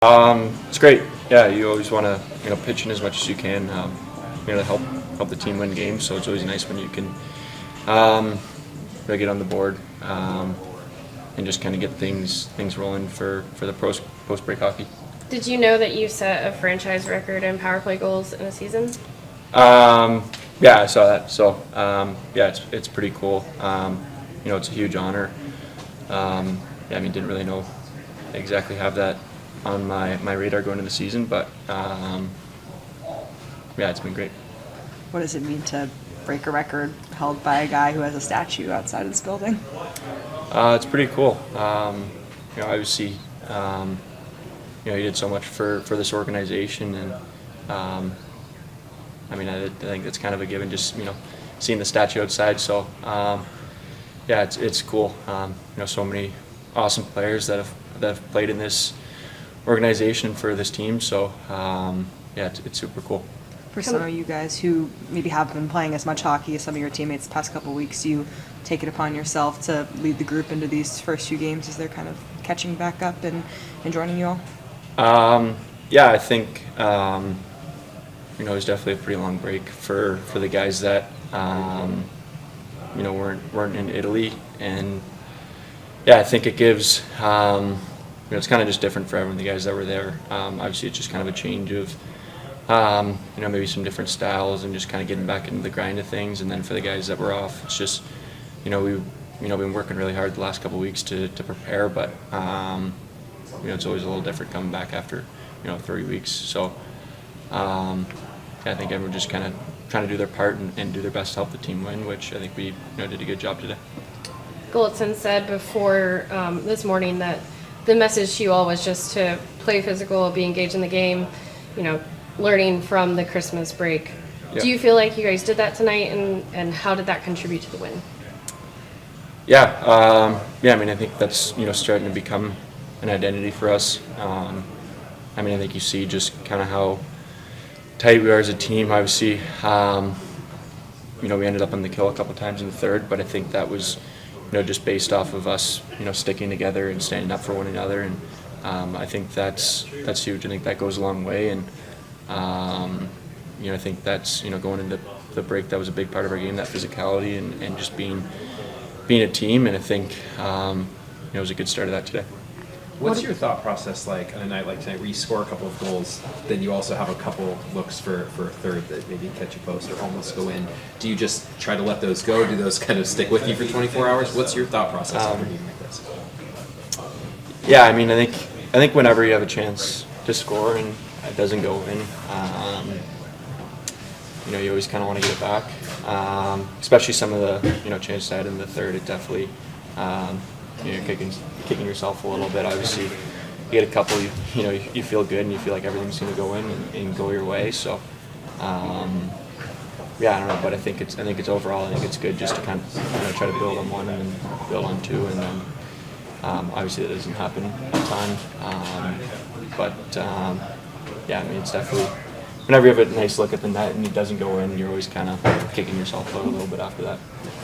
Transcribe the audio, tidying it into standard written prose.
It's great. Yeah, you always want to pitch in as much as you can, to help the team win games. So it's always nice when you can really get on the board and just kind of get things rolling for the post break hockey. Did you know that you set a franchise record in power play goals in a season? Yeah, I saw that. So yeah, it's pretty cool. It's a huge honor. Yeah, didn't really know exactly have that on my radar going into the season, but yeah, it's been great. What does it mean to break a record held by a guy who has a statue outside of this building? It's pretty cool. Obviously, he did so much for this organization, and I think that's kind of a given. Just seeing the statue outside. So yeah, it's cool. So many awesome players that have played in this organization for this team. So yeah, it's super cool. For some of you guys who maybe haven't been playing as much hockey as some of your teammates the past couple of weeks, you take it upon yourself to lead the group into these first few games as they're kind of catching back up and joining you all? Yeah, I think it was definitely a pretty long break for the guys that weren't in Italy, and yeah, I think it gives it's kind of just different for everyone. The guys that were there, obviously, it's just kind of a change of maybe some different styles and just kind of getting back into the grind of things. And then for the guys that were off, it's just we've been working really hard the last couple of weeks to prepare, but it's always a little different coming back after 3 weeks. So yeah, I think everyone just kind of trying to do their part and do their best to help the team win, which I think we did a good job today. Golitzin said before this morning that the message to you all was just to play physical, be engaged in the game, learning from the Christmas break. Yeah. Do you feel like you guys did that tonight, and how did that contribute to the win? Yeah, I think that's starting to become an identity for us. I think you see just kind of how tight we are as a team. Obviously, we ended up on the kill a couple times in the third, but I think that was just based off of us sticking together and standing up for one another, and I think that's huge. I think that goes a long way, and I think that's going into the break, that was a big part of our game, that physicality and just being a team, and I think it was a good start of that today. What's your thought process like on a night like tonight where you score a couple of goals, then you also have a couple looks for a third that maybe catch a post or almost go in? Do you just try to let those go? Do those kind of stick with you for 24 hours? What's your thought process over a game like this? Yeah, I think whenever you have a chance to score and it doesn't go in, you always kind of want to get it back. Especially some of the chances I had in the third, it definitely kicking yourself a little bit. Obviously, you get a couple, you feel good and you feel like everything's going to go in and go your way. So yeah, I don't know, but I think it's overall, I think it's good just to kind of try to build on one and then build on two, and then obviously that doesn't happen a ton, but yeah, it's definitely, whenever you have a nice look at the net and it doesn't go in, you're always kind of kicking yourself out a little bit after that.